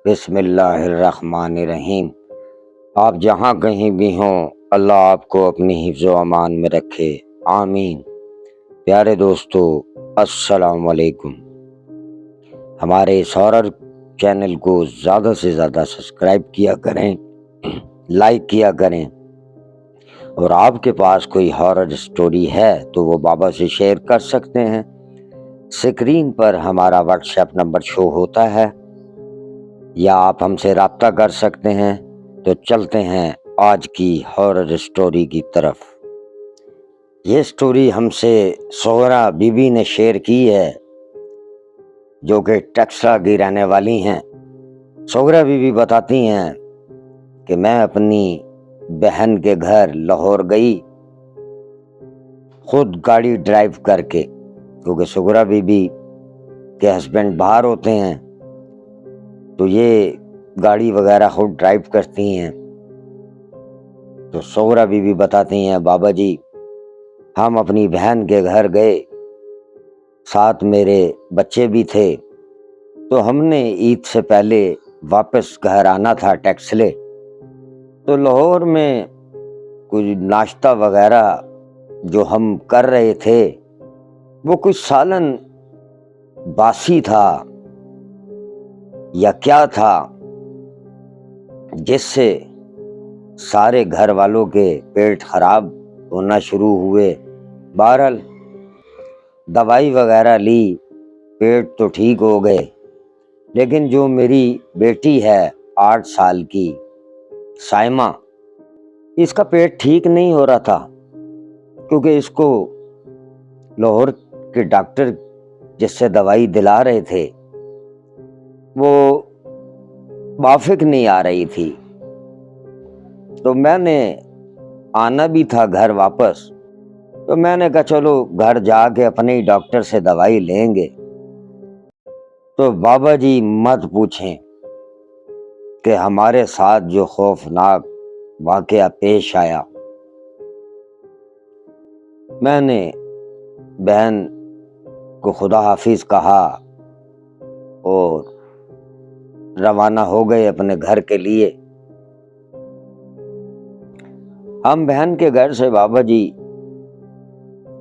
بسم اللہ الرحمن الرحیم۔ آپ جہاں کہیں بھی ہوں، اللہ آپ کو اپنی حفظ و امان میں رکھے، آمین۔ پیارے دوستو، السلام علیکم۔ ہمارے اس ہارر چینل کو زیادہ سے زیادہ سبسکرائب کیا کریں، لائک کیا کریں، اور آپ کے پاس کوئی ہارر سٹوری ہے تو وہ بابا سے شیئر کر سکتے ہیں۔ اسکرین پر ہمارا واٹس ایپ نمبر شو ہوتا ہے، یا آپ ہم سے رابطہ کر سکتے ہیں۔ تو چلتے ہیں آج کی ہارر سٹوری کی طرف۔ یہ سٹوری ہم سے سغرا بی بی نے شیئر کی ہے، جو کہ ٹیکسلا کی رہنے والی ہیں۔ سغرا بی بی بتاتی ہیں کہ میں اپنی بہن کے گھر لاہور گئی، خود گاڑی ڈرائیو کر کے، کیونکہ سغرا بی بی کے ہسبینڈ باہر ہوتے ہیں تو یہ گاڑی وغیرہ خود ڈرائیو کرتی ہیں۔ تو سغرا بی بی بتاتی ہیں، بابا جی ہم اپنی بہن کے گھر گئے، ساتھ میرے بچے بھی تھے، تو ہم نے عید سے پہلے واپس گھر آنا تھا ٹیکسلے، تو لاہور میں کچھ ناشتہ وغیرہ جو ہم کر رہے تھے وہ کچھ سالن باسی تھا یا کیا تھا، جس سے سارے گھر والوں کے پیٹ خراب ہونا شروع ہوئے۔ بہرحال دوائی وغیرہ لی، پیٹ تو ٹھیک ہو گئے، لیکن جو میری بیٹی ہے 8 سال کی سائمہ، اس کا پیٹ ٹھیک نہیں ہو رہا تھا، کیونکہ اس کو لاہور کے ڈاکٹر جس سے دوائی دلا رہے تھے وہ موافق نہیں آ رہی تھی۔ تو میں نے آنا بھی تھا گھر واپس، تو میں نے کہا چلو گھر جا کے اپنے ہی ڈاکٹر سے دوائی لیں گے۔ تو بابا جی مت پوچھیں کہ ہمارے ساتھ جو خوفناک واقعہ پیش آیا۔ میں نے بہن کو خدا حافظ کہا اور روانہ ہو گئے اپنے گھر کے لیے۔ ہم بہن کے گھر سے بابا جی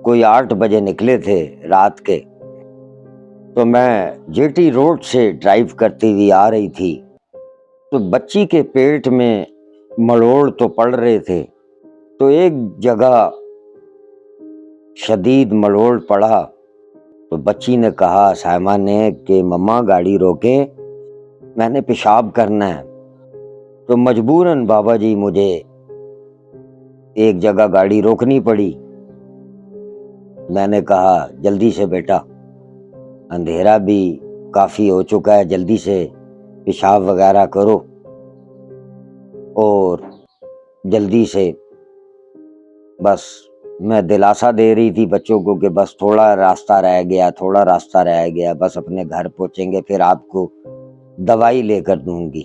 کوئی 8 بجے نکلے تھے رات کے، تو میں جے ٹی روڈ سے ڈرائیو کرتی ہوئی آ رہی تھی، تو بچی کے پیٹ میں مڑوڑ تو پڑ رہے تھے، تو ایک جگہ شدید مڑوڑ پڑا، تو بچی نے کہا سائمہ نے کہ مما گاڑی روکیں، میں نے پیشاب کرنا ہے۔ تو مجبوراً بابا جی مجھے ایک جگہ گاڑی روکنی پڑی۔ میں نے کہا جلدی سے بیٹا، اندھیرا بھی کافی ہو چکا ہے، جلدی سے پیشاب وغیرہ کرو اور جلدی سے، بس میں دلاسا دے رہی تھی بچوں کو کہ بس تھوڑا راستہ رہ گیا، بس اپنے گھر پہنچیں گے پھر آپ کو دوائی لے کر دوں گی۔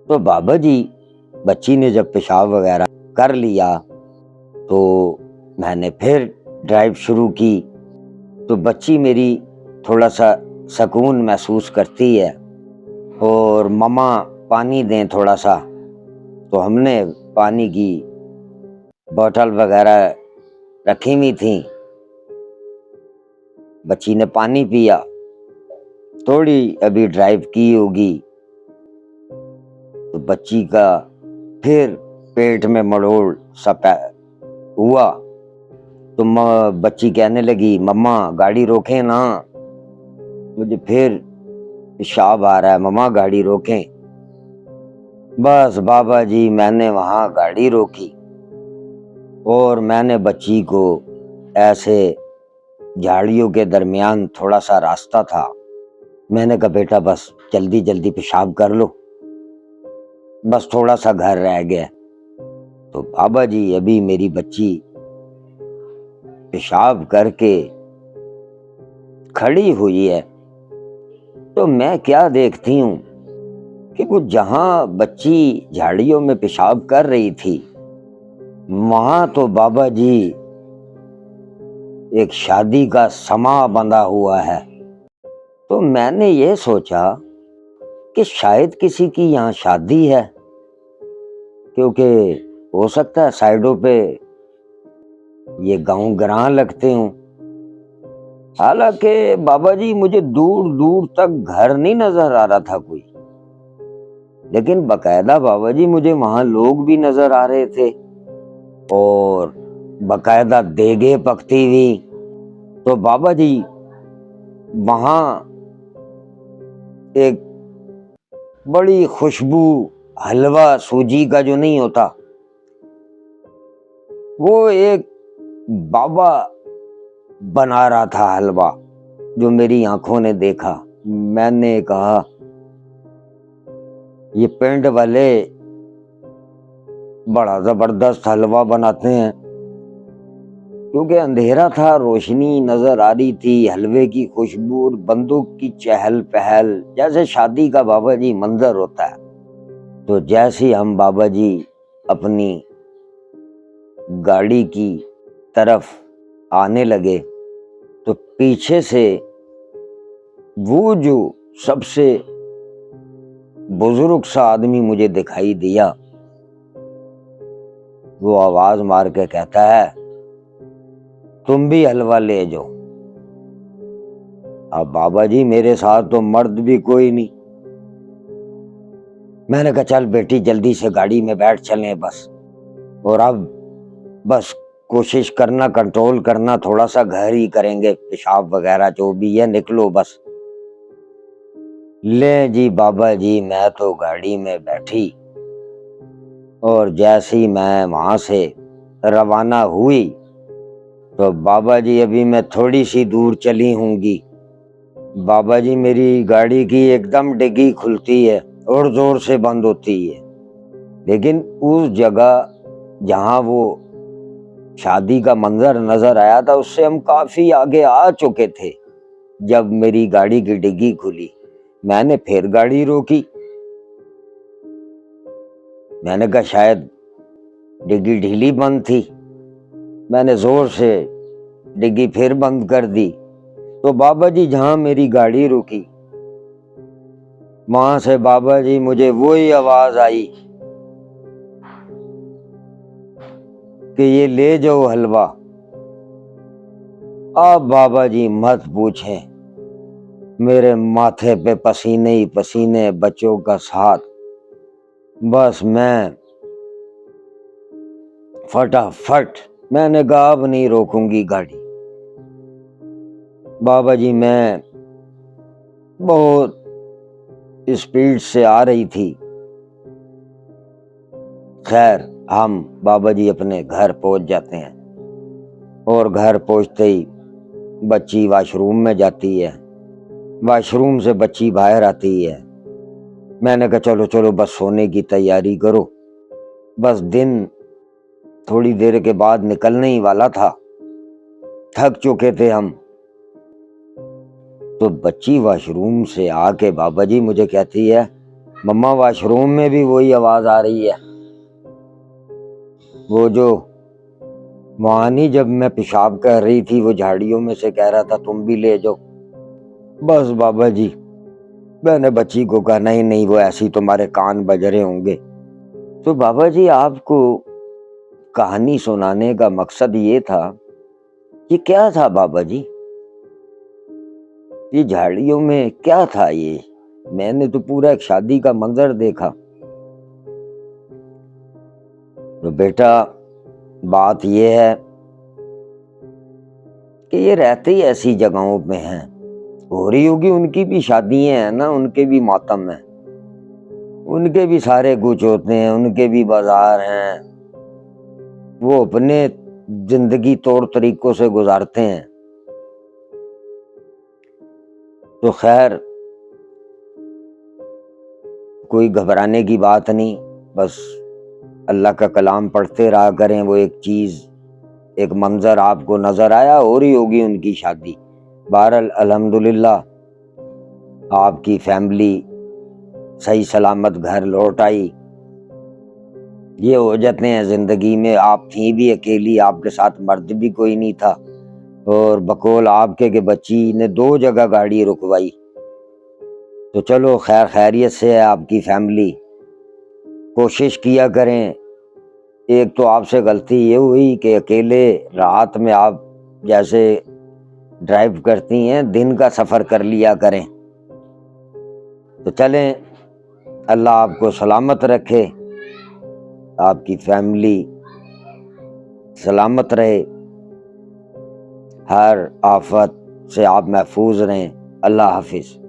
تو بابا جی بچی نے جب پیشاب وغیرہ کر لیا تو میں نے پھر ڈرائیو شروع کی، تو بچی میری تھوڑا سا سکون محسوس کرتی ہے اور مما پانی دیں تھوڑا سا، تو ہم نے پانی کی بوتل وغیرہ رکھی ہوئی تھیں، بچی نے پانی پیا، تھوڑی ابھی ڈرائیو کی ہوگی تو بچی کا پھر پیٹ میں مڑوڑ سا ہوا، تو بچی کہنے لگی مما گاڑی روکیں نا، مجھے پھر پیشاب آ رہا ہے، مما گاڑی روکیں۔ بس بابا جی میں نے وہاں گاڑی روکی اور میں نے بچی کو ایسے جھاڑیوں کے درمیان تھوڑا سا راستہ تھا، میں نے کہا بیٹا بس جلدی جلدی پیشاب کر لو، بس تھوڑا سا گھر رہ گیا۔ تو بابا جی ابھی میری بچی پیشاب کر کے کھڑی ہوئی ہے، تو میں کیا دیکھتی ہوں کہ وہ جہاں بچی جھاڑیوں میں پیشاب کر رہی تھی وہاں تو بابا جی ایک شادی کا سما بندھا ہوا ہے۔ تو میں نے یہ سوچا کہ شاید کسی کی یہاں شادی ہے، کیونکہ ہو سکتا ہے سائڈوں پہ یہ گاؤں گراں لگتے ہوں۔ حالانکہ بابا جی مجھے دور دور تک گھر نہیں نظر آ رہا تھا کوئی، لیکن باقاعدہ بابا جی مجھے وہاں لوگ بھی نظر آ رہے تھے اور باقاعدہ دیگیں پکتی ہوئی۔ تو بابا جی وہاں ایک بڑی خوشبو حلوہ سوجی کا جو نہیں ہوتا، وہ ایک بابا بنا رہا تھا حلوہ، جو میری آنکھوں نے دیکھا۔ میں نے کہا یہ پینٹ والے بڑا زبردست حلوہ بناتے ہیں، کیونکہ اندھیرا تھا، روشنی نظر آ رہی تھی، حلوے کی خوشبو اور بندوں کی چہل پہل، جیسے شادی کا بابا جی منظر ہوتا ہے۔ تو جیسے ہم بابا جی اپنی گاڑی کی طرف آنے لگے تو پیچھے سے وہ جو سب سے بزرگ سا آدمی مجھے دکھائی دیا، وہ آواز مار کے کہتا ہے تم بھی حلوہ لے جاؤ۔ اب بابا جی میرے ساتھ تو مرد بھی کوئی نہیں، میں نے کہا چل بیٹی جلدی سے گاڑی میں بیٹھ چلیں بس، اور اب بس کوشش کرنا کنٹرول کرنا، تھوڑا سا گھر ہی کریں گے، پیشاب وغیرہ جو بھی ہے نکلو بس۔ لے جی بابا جی میں تو گاڑی میں بیٹھی، اور جیسے ہی میں وہاں سے روانہ ہوئی تو بابا جی ابھی میں تھوڑی سی دور چلی ہوں گی، بابا جی میری گاڑی کی ایک دم ڈگی کھلتی ہے اور زور سے بند ہوتی ہے، لیکن اس جگہ جہاں وہ شادی کا منظر نظر آیا تھا اس سے ہم کافی آگے آ چکے تھے۔ جب میری گاڑی کی ڈگی کھلی میں نے پھر گاڑی روکی، میں نے کہا شاید ڈگی ڈھیلی بند تھی، میں نے زور سے ڈگی پھر بند کر دی۔ تو بابا جی جہاں میری گاڑی رکی وہاں سے بابا جی مجھے وہی آواز آئی کہ یہ لے جاؤ حلوہ۔ اب بابا جی مت پوچھیں، میرے ماتھے پہ پسینے ہی پسینے، بچوں کا ساتھ، بس میں فٹافٹ میں نے کہا اب نہیں روکوں گی گاڑی۔ بابا جی میں بہت اسپیڈ سے آ رہی تھی، خیر ہم بابا جی اپنے گھر پہنچ جاتے ہیں، اور گھر پہنچتے ہی بچی واش روم میں جاتی ہے، واش روم سے بچی باہر آتی ہے، میں نے کہا چلو چلو بس سونے کی تیاری کرو، بس دن تھوڑی دیر کے بعد نکلنے ہی والا تھا، تھک چکے تھے ہم۔ تو بچی واش روم سے آ کے بابا جی مجھے کہتی ہے مما واش روم میں بھی وہی آواز آ رہی ہے، وہ جو وہاں نہیں جب میں پیشاب کر رہی تھی وہ جھاڑیوں میں سے کہہ رہا تھا تم بھی لے جاؤ۔ بس بابا جی میں نے بچی کو کہا نہیں نہیں وہ ایسی تمہارے کان بج رہے ہوں گے۔ تو بابا جی آپ کو کہانی سنانے کا مقصد یہ تھا، یہ کیا تھا بابا جی، یہ جھاڑیوں میں کیا تھا، یہ میں نے تو پورا ایک شادی کا منظر دیکھا۔ تو بیٹا بات یہ ہے کہ یہ رہتے ہی ایسی جگہوں پہ ہیں، ہو رہی ہوگی ان کی بھی شادیاں ہیں نا، ان کے بھی ماتم ہیں، ان کے بھی سارے کچھ ہوتے ہیں، ان کے بھی بازار ہیں، وہ اپنے زندگی طور طریقوں سے گزارتے ہیں۔ تو خیر کوئی گھبرانے کی بات نہیں، بس اللہ کا کلام پڑھتے رہا کریں، وہ ایک چیز ایک منظر آپ کو نظر آیا، ہو رہی ہوگی ان کی شادی، بہرحال الحمدللہ آپ کی فیملی صحیح سلامت گھر لوٹ آئی۔ یہ ہو جاتے ہیں زندگی میں، آپ تھیں بھی اکیلی، آپ کے ساتھ مرد بھی کوئی نہیں تھا، اور بقول آپ کے کہ بچی نے 2 جگہ گاڑی رکوائی، تو چلو خیر خیریت سے ہے آپ کی فیملی، کوشش کیا کریں۔ ایک تو آپ سے غلطی یہ ہوئی کہ اکیلے رات میں آپ جیسے ڈرائیو کرتی ہیں دن کا سفر کر لیا کریں۔ تو چلیں، اللہ آپ کو سلامت رکھے، آپ کی فیملی سلامت رہے، ہر آفت سے آپ محفوظ رہیں۔ اللہ حافظ۔